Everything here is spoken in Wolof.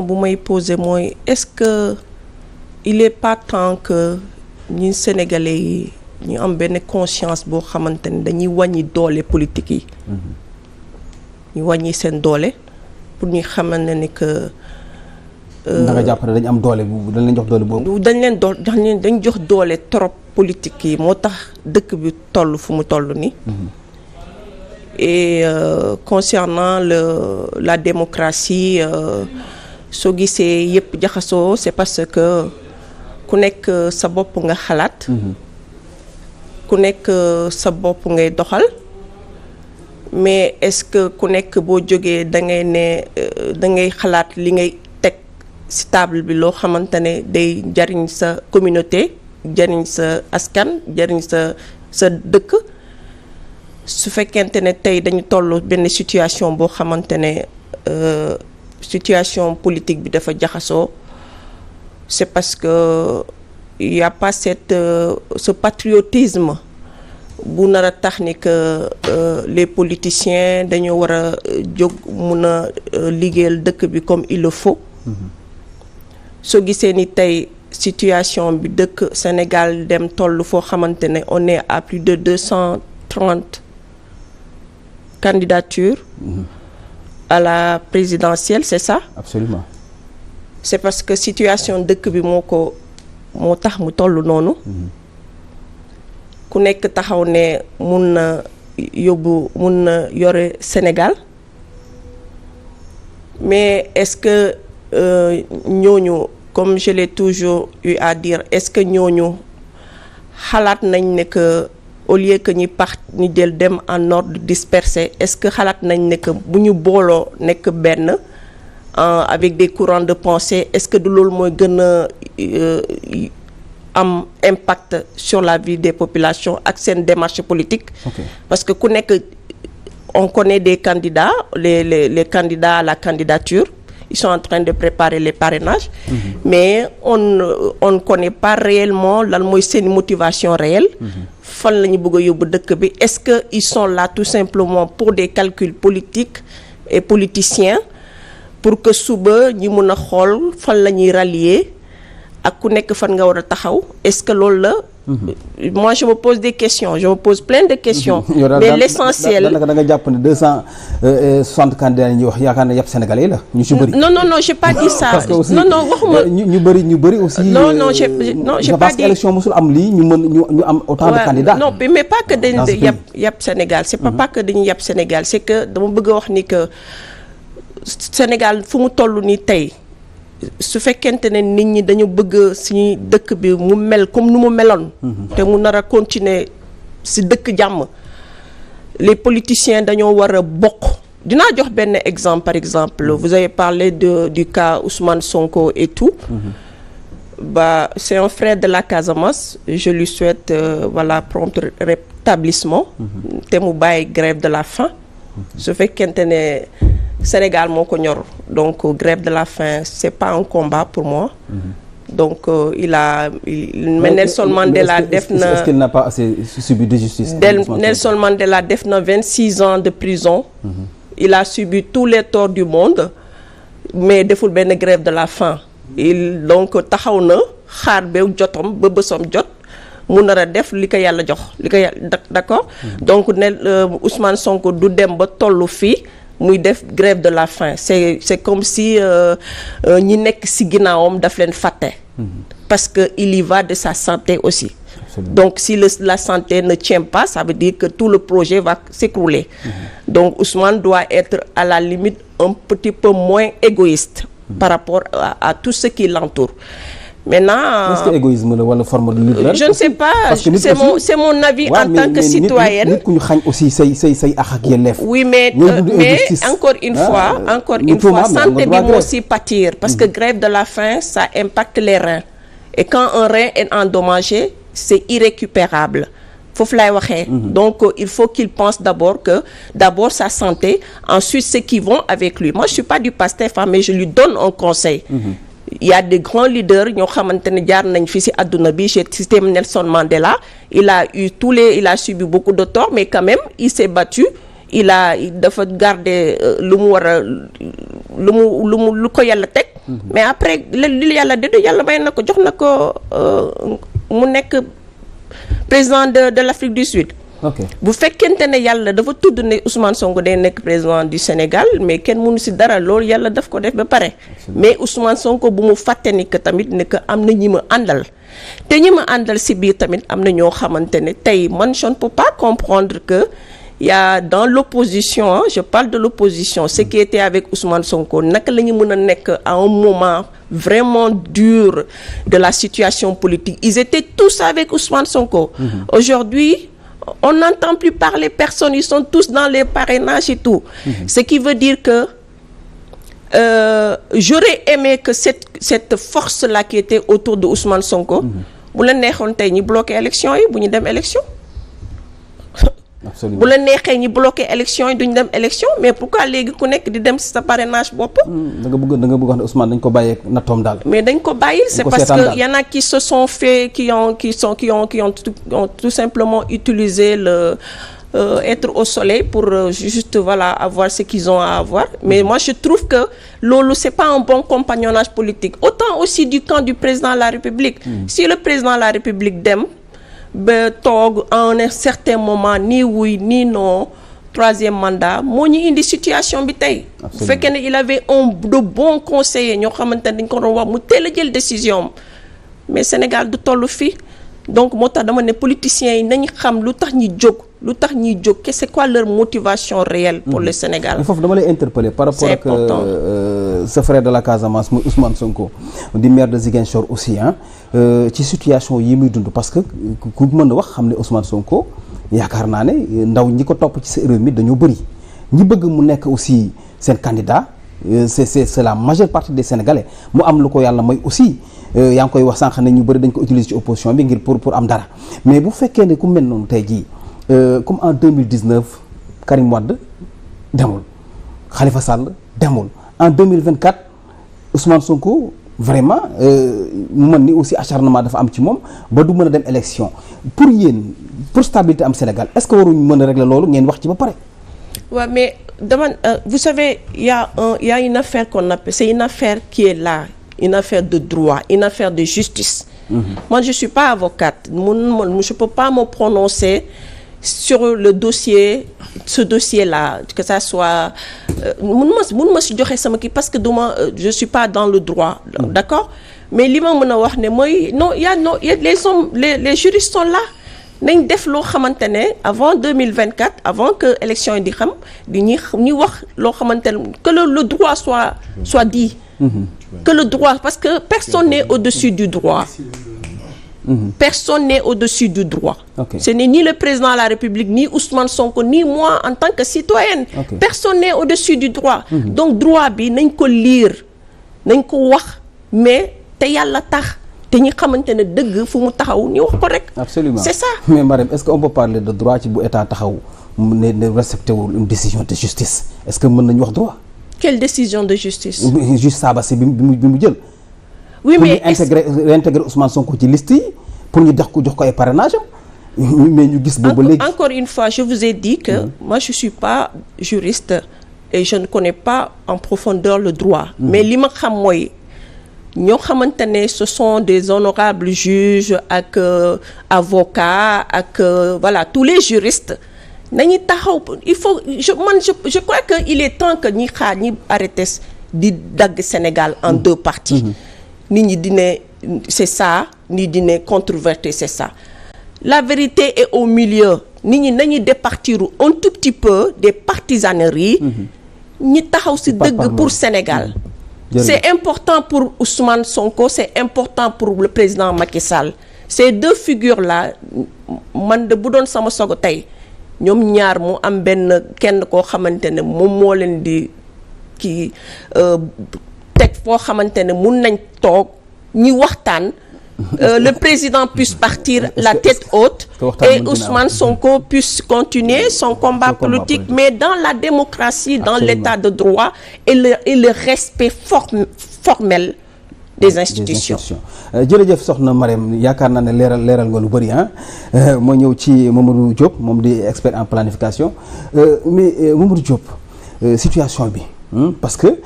bu may poser mooy est-ce que il est pas temps que ñi sénégalais yi ñu am benn conscience boo xamante ne dañuy wàññi doole politique yi. ñu wàññi seen doole pour ñu xamal ne ni que. da nga jàpp ne dañu am doole bu dañ leen jox doole boobu. dañ jox doole trop politique yi moo tax dëkk bi toll fu mu toll nii. Et concernant la démocratie soo gisee yëpp jaxasoo c'est parce que ku nekk sa bopp nga xalaat. ku nekk sa bopp ngay doxal mais est-ce que ku nekk boo jógee da ngay xalaat li ngay teg ci table bi loo xamante ne day jariñ sa communauté jariñ sa askan jariñ sa dëkk. su fekkente ne tey dañu toll benn situation boo xamante ne situation politique bi dafa jaxasoo c'est parce que il y a pas ce patriotisme bu nar a tax ni que les politiciens dañoo war a jóg mun a liggéeyal dëkk bi comme il le faut. soo gisee ni tey situation bi dëkk Sénégal dem toll foo xamante ne on est à plus de 230 candidature à la présidentielle, c'est ça? Absolument. C'est parce que situation dëkk bi moo tax mu toll noonu. ku nekk taxaw ne mun na yore Sénégal mais est-ce que ñooñu comme je l'ai toujours eu à dire est-ce que ñooñu xalaat nañ ne que au lieu que ñi jël dem en ordre dispersé est-ce que xalaat nañ ne que bu ñu booloo nekk benn avec des courants de pensée est-ce que du loolu mooy gën a am impact sur la vie des populations ak seen démarche politique. Okay. Parce que ku nekk on connaît des candidats les candidats à la candidature ils sont en train de préparer les parrainages. Mais on ne connaît pas réellement lan mooy seen motivation réelle. fan la ñu bëgg a yóbbu dëkk bi est-ce que ils sont là tout simplement pour des calculs politiques et politiciens pour que suba ñi mun a xool fan la ñuy rallier ak ku nekk fan nga war a taxaw est-ce que loolu la. Moi je me pose des questions je me pose plein de questions. Mais l'essentiel da nga jàpp ne 260 candidats yi ñuy wax yaakaar na yàpp sénégalais la ñu ci bëri. non j'ai pas dit ça. parce que aussi non waxuma. ñu bëri aussi. non j'ai pas dit parce que élection mosul am lii ñu am autant de candidats. non mais pas que dañ yàpp Sénégal c'est pas que dañuy yàpp Sénégal c'est que dama bëgg a wax ni que Sénégal fu mu toll nii tey. su fekkente ne nit ñi dañu bëgg suñuy dëkk bi mu mel comme nu mu meloon. te mu nar a continuer ci dëkk jàmm. les politiciens dañoo war a bokk. dinaa jox benn exemple par exemple vous avez parlé du cas Ousmane Sonko et tout. C'est un frère de la Casamance je lui souhaite prompt rétablissement. te mu bàyyi grève de la faim. su fekkente ne. Sénégal moo ko ñor donc grève de la faim c'est pas un combat pour moi. Donc Nelson Mandela def na. Est-ce qu'il n'a pas assez subi de justice? Nelson Mandela def na 26 ans de prison. Il a subi tous les torts du monde mais deful benn grève de la faim. Donc taxaw na xaar ba jotom ba bësam jot. mu nar a def li ko yàlla jox li ko yàlla d'accord. Donc Ousmane Sonko du dem ba tollu fii. muy def grève de la faim c'est comme si ñi nekk ci ginnaawam daf leen fàtte. parce que il y va de sa santé aussi. Absolument. Donc si la santé ne tient pas ça veut dire que tout le projet va s'écrouler. Donc Ousmane doit être à la limite un petit peu moins égoïste. Par rapport à tout ce qui l'entoure. Maintenant, est-ce que égoïsme la wala forme de lutte la. Je ne sais pas c'est mon avis en tant que citoyenne. nit ku ñu xañ aussi say àq ak yelleef. Oui mais encore une fois santé bi moo aussi pâtir parce que grève de la faim ça impacte les reins et quand un rein est endommagé c'est irrécupérable foofu lay waxee. Donc il faut qu'il pense d'abord sa santé ensuite ceux qui vont avec lui moi je suis pas du PASTEF mais je lui donne un conseil. Il y a des grands leaders ñoo xamante ne jaar nañ fi ci àdduna bi j'ai cité Nelson Mandela il a subi beaucoup de torts mais quand même il s'est battu dafa garder lu mu war a lu ko yàlla teg mais après li yàlla déddu yàlla may na ko jox na ko mu nekk président de l'Afrique du Sud. ok bu fekkente ne yàlla dafa tudd ne Ousmane Sonko day nekk président du Sénégal mais kenn mënu ci dara loolu yàlla daf ko def ba pare. mais Ousmane Sonko bu mu fàtte ni que tamit ne que am na ñi ma àndal te ñi ma àndal ci biir tamit am na ñoo xamante ne tey man je ne peux pas comprendre que y a dans l'opposition hein, je parle de l'opposition ceux qui étaient avec Ousmane Sonko naka la ñu mën a nekk à un moment vraiment dur de la situation politique ils étaient tous avec Ousmane Sonko. Aujourd'hui on n'entend plus parler personne, ils sont tous dans les parrainages et tout. Ce qui veut dire que j'aurais aimé que cette force-là qui était autour de Ousmane Sonko, bu la neexoon tey ñi bloqué élection yi bu ñu dem élection. absolument bu la neexee ñi bloqué élection yi duñu dem élection mais pourquoi léegi ku nekk di dem ci sa parrainage bopp. da nga bëgg wax ne Ousmane dañ ko bàyyee nattoom daal. mais dañ ko bàyyil c'est parce que y en a qui se sont fait qui ont tout simplement utilisé le être au soleil pour juste voilà avoir ce qu'ils ont à avoir mais moi je trouve que loolu c'est pas un bon compagnonnage politique autant aussi du camp du président de la République. Si le président de la République dem ba toog à un certain moment ni oui ni non troisième mandat moo ñu indi situation bi tey. bu fekkee ne il avait de bons conseillers ñoo xamante ne dañ ko doon wax mu teel a jël décision mais Sénégal du toll fii donc moo tax dama ne politiciens yi nañu xam lu tax ñuy jóg c'est quoi leur motivation réelle pour le Sénégal. foofu dama lay interpeller par rapport ak ce frère de la Casamance muy Ousmane Sonko di maire de Ziguinchor aussi ci situation yi muy dund parce que ku mën a wax xam ne Ousmane Sonko yaakaar naa ne ndaw ñi ko topp ci sa réew mi dañoo bëri ñi bëgg mu nekk aussi seen candidat c'est la majeure partie des Sénégalais mu am lu ko yàlla may aussi yaa ngi koy wax sànq ne ñu bëri dañ ko utiliser ci opposition bi ngir pour am dara mais bu fekkee ne ku mel noonu tey jii comme en 2019 Karim Wade demul Khalifa Sall demul en 2024 Ousmane Sonko vraiment mu mën ni aussi acharnement dafa am ci moom ba du mën a dem élection pour yéen pour stabilité am Sénégal est-ce que waruñu mën a régler loolu ngeen wax ci ba pare. Ouais, mais vous savez il y a une affaire qu'on appelle c'est une affaire qui est là une affaire de droit une affaire de justice. Moi je suis pas avocate je peux pas me prononcer sur le dossier ce dossier-là que ça soit mun ma si joxe sama kii parce que je suis pas dans le droit d'accord mais li ma mën a wax ne mooy non y a les hommes les juristes sont là nañ def loo xamante ne avant 2024 avant que élection yi di xam di ñuy wax loo xamante ne que le droit soit dit que le droit parce que personne n'est au-dessus du droit. Personne n'est au-dessus du droit. Ce n'est ni le président de la République, ni Ousmane Sonko, ni moi en tant que citoyenne. Personne n'est au-dessus du droit. Donc droit bi nañ ko lire nañ ko wax mais te yàlla tax te ñi xamante ne dëgg fu mu taxaw ñu wax ko rek. Absolument. C'est ça. Mais Marème, est-ce qu'on peut parler de droit ci bu état taxaw ne respecté wul une décision de justice est-ce que mën nañu wax droit. Quelle décision de justice. Juste Sabassy bi mu jël. Oui mais réintégrer Ousmane Sonko ci liste yi pour ñu jox ko ay parrainage mais ñu gis boobu léegi. Encore une fois je vous ai dit que moi je suis pas juriste et je ne connais pas en profondeur le droit. Mais li ma xam mooy ñoo xamante ne ce sont des honorables juges ak avocats ak voilà tous les juristes nañu taxaw il faut je crois que il est temps que ñi arrêté di dagg Sénégal en deux parties. Nit ñi di ne c'est ça nit di ne controverser c'est ça la vérité est au milieu nit ñi nañu départir un tout petit peu des partisaneries ñi taxaw ci dëgg pour Sénégal. C'est important pour Ousmane Sonko c'est important pour le président Macky Sall ces deux figures là man de bu doon sama sogo tey ñoom ñaar mu am benn kenn koo xamante ne moom moo leen di kii teg foo xamante ne mun nañ toog ñi waxtaan le président puisse partir la tête haute et Ousmane Sonko puisse continuer son combat politique mais dans la démocratie dans l'état de droit et le respect formel des institutions. Jërëjëf soxna Marème yaakaar naa ne leeral nga lu bëri moo ñëw ci Mamadou Diop moom di expert en planification mais Mamadou Diop situation bi parce que